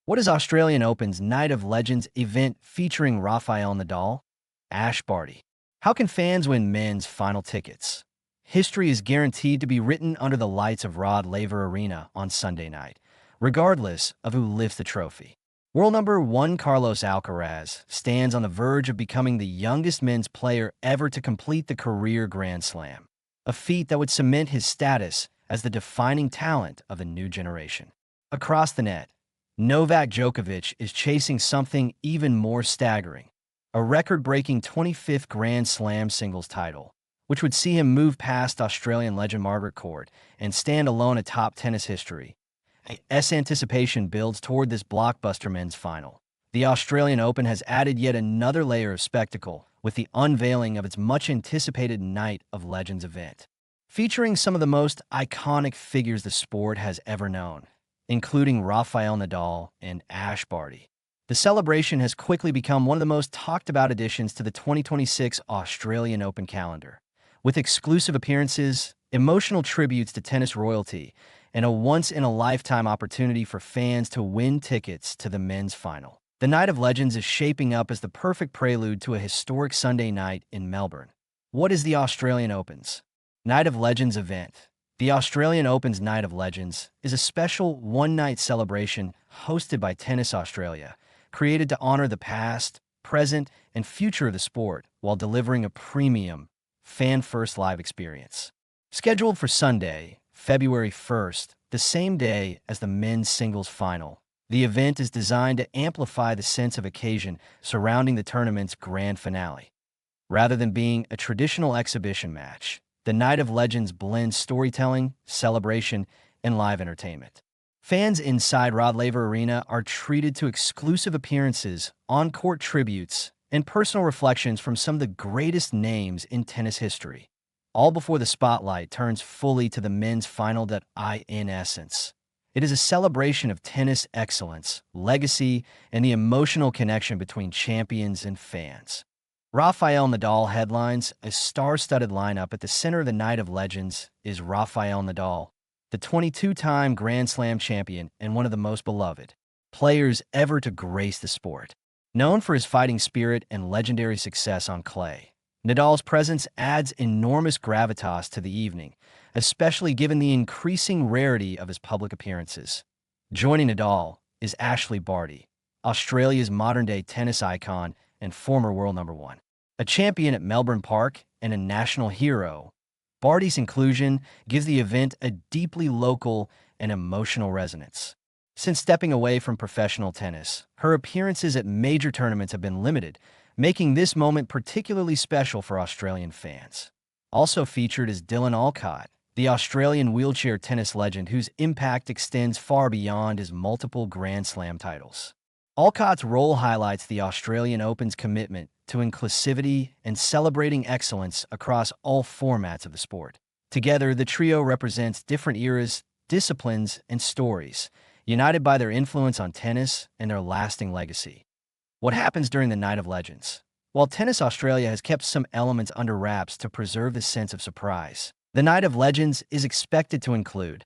What is Australian Open's Night of Legends event featuring Rafael Nadal? Barty. How can fans win men's final tickets? History is guaranteed to be written under the lights of Rod Laver Arena on Sunday night, regardless of who lifts the trophy. World number one Carlos Alcaraz stands on the verge of becoming the youngest men's player ever to complete the career Grand Slam, a feat that would cement his status as the defining talent of the new generation. Across the net, Novak Djokovic is chasing something even more staggering, a record-breaking 25th Grand Slam singles title, which would see him move past Australian legend Margaret Court and stand alone atop tennis history. As anticipation builds toward this blockbuster men's final, the Australian Open has added yet another layer of spectacle with the unveiling of its much-anticipated Night of Legends event, featuring some of the most iconic figures the sport has ever known, including Rafael Nadal and Barty. The celebration has quickly become one of the most talked-about additions to the 2026 Australian Open calendar, with exclusive appearances, emotional tributes to tennis royalty, and a once-in-a-lifetime opportunity for fans to win tickets to the men's final. The Night of Legends is shaping up as the perfect prelude to a historic Sunday night in Melbourne. What is the Australian Open's Night of Legends event? The Australian Open's Night of Legends is a special one-night celebration hosted by Tennis Australia, created to honor the past, present, and future of the sport while delivering a premium, fan-first live experience. Scheduled for Sunday, February 1st, the same day as the men's singles final, the event is designed to amplify the sense of occasion surrounding the tournament's grand finale. Rather than being a traditional exhibition match, the Night of Legends blends storytelling, celebration, and live entertainment. Fans inside Rod Laver Arena are treated to exclusive appearances, on-court tributes, and personal reflections from some of the greatest names in tennis history, all before the spotlight turns fully to the men's final. In essence, it is a celebration of tennis excellence, legacy, and the emotional connection between champions and fans. Rafael Nadal headlines a star-studded lineup. At the center of the Night of Legends is Rafael Nadal, the 22-time Grand Slam champion and one of the most beloved players ever to grace the sport. Known for his fighting spirit and legendary success on clay, Nadal's presence adds enormous gravitas to the evening, especially given the increasing rarity of his public appearances. Joining Nadal is Barty, Australia's modern-day tennis icon and former world number one. A champion at Melbourne Park and a national hero, Barty's inclusion gives the event a deeply local and emotional resonance. Since stepping away from professional tennis, her appearances at major tournaments have been limited, making this moment particularly special for Australian fans. Also featured is Dylan Alcott, the Australian wheelchair tennis legend whose impact extends far beyond his multiple Grand Slam titles. Alcott's role highlights the Australian Open's commitment to inclusivity and celebrating excellence across all formats of the sport. Together, the trio represents different eras, disciplines, and stories, united by their influence on tennis and their lasting legacy. What happens during the Night of Legends? While Tennis Australia has kept some elements under wraps to preserve the sense of surprise, the Night of Legends is expected to include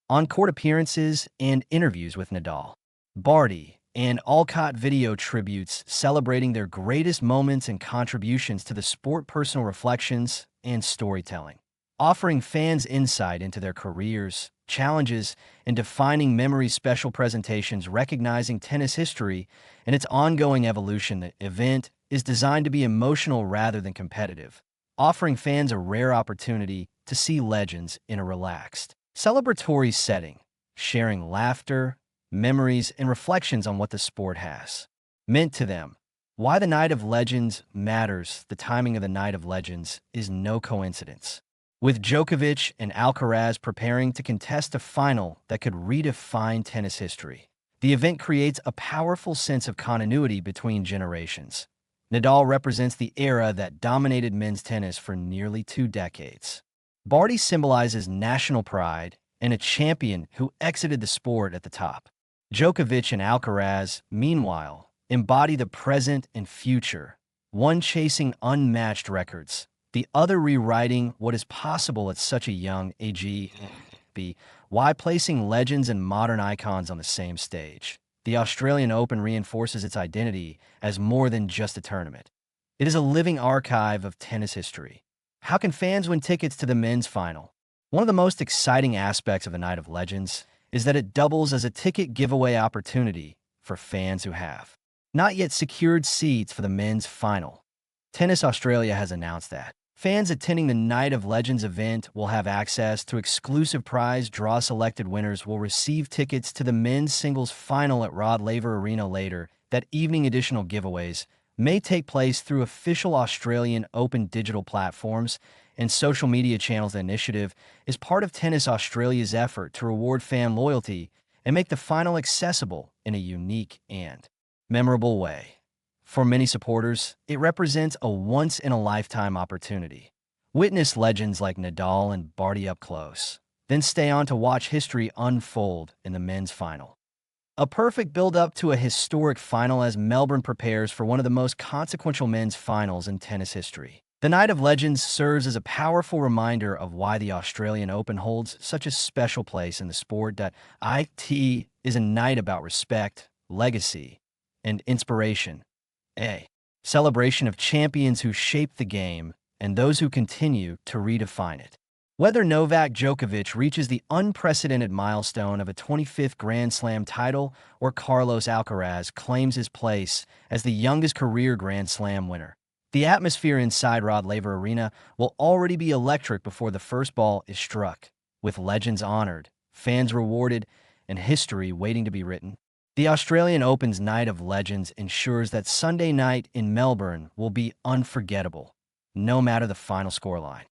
on-court appearances and interviews with Nadal, Barty, and Alcott video tributes celebrating their greatest moments and contributions to the sport, personal reflections, and storytelling, offering fans insight into their careers, challenges, and defining memories. Special presentations recognizing tennis history and its ongoing evolution. The event is designed to be emotional rather than competitive, offering fans a rare opportunity to see legends in a relaxed, celebratory setting, sharing laughter, memories, and reflections on what the sport has meant to them. Why the Night of Legends matters. The timing of the Night of Legends is no coincidence. With Djokovic and Alcaraz preparing to contest a final that could redefine tennis history, the event creates a powerful sense of continuity between generations. Nadal represents the era that dominated men's tennis for nearly 2 decades. Barty symbolizes national pride and a champion who exited the sport at the top. Djokovic and Alcaraz, meanwhile, embody the present and future, one chasing unmatched records, the other rewriting what is possible at such a young age. Why placing legends and modern icons on the same stage? The Australian Open reinforces its identity as more than just a tournament. It is a living archive of tennis history. How can fans win tickets to the men's final? One of the most exciting aspects of the Night of Legends is that it doubles as a ticket giveaway opportunity for fans who have not yet secured seats for the men's final. Tennis Australia has announced that fans attending the Night of Legends event will have access to exclusive prize draw. Selected winners will receive tickets to the men's singles final at Rod Laver Arena later that evening. Additional giveaways may take place through official Australian Open digital platforms and social media channels. The initiative is part of Tennis Australia's effort to reward fan loyalty and make the final accessible in a unique and memorable way. For many supporters, it represents a once-in-a-lifetime opportunity. Witness legends like Nadal and Barty up close, then stay on to watch history unfold in the men's final. A perfect build-up to a historic final as Melbourne prepares for one of the most consequential men's finals in tennis history. The Night of Legends serves as a powerful reminder of why the Australian Open holds such a special place in the sport. That it is a night about respect, legacy, and inspiration. A celebration of champions who shaped the game and those who continue to redefine it. Whether Novak Djokovic reaches the unprecedented milestone of a 25th Grand Slam title or Carlos Alcaraz claims his place as the youngest career Grand Slam winner, the atmosphere inside Rod Laver Arena will already be electric before the first ball is struck, with legends honored, fans rewarded, and history waiting to be written. The Australian Open's Night of Legends ensures that Sunday night in Melbourne will be unforgettable, no matter the final scoreline.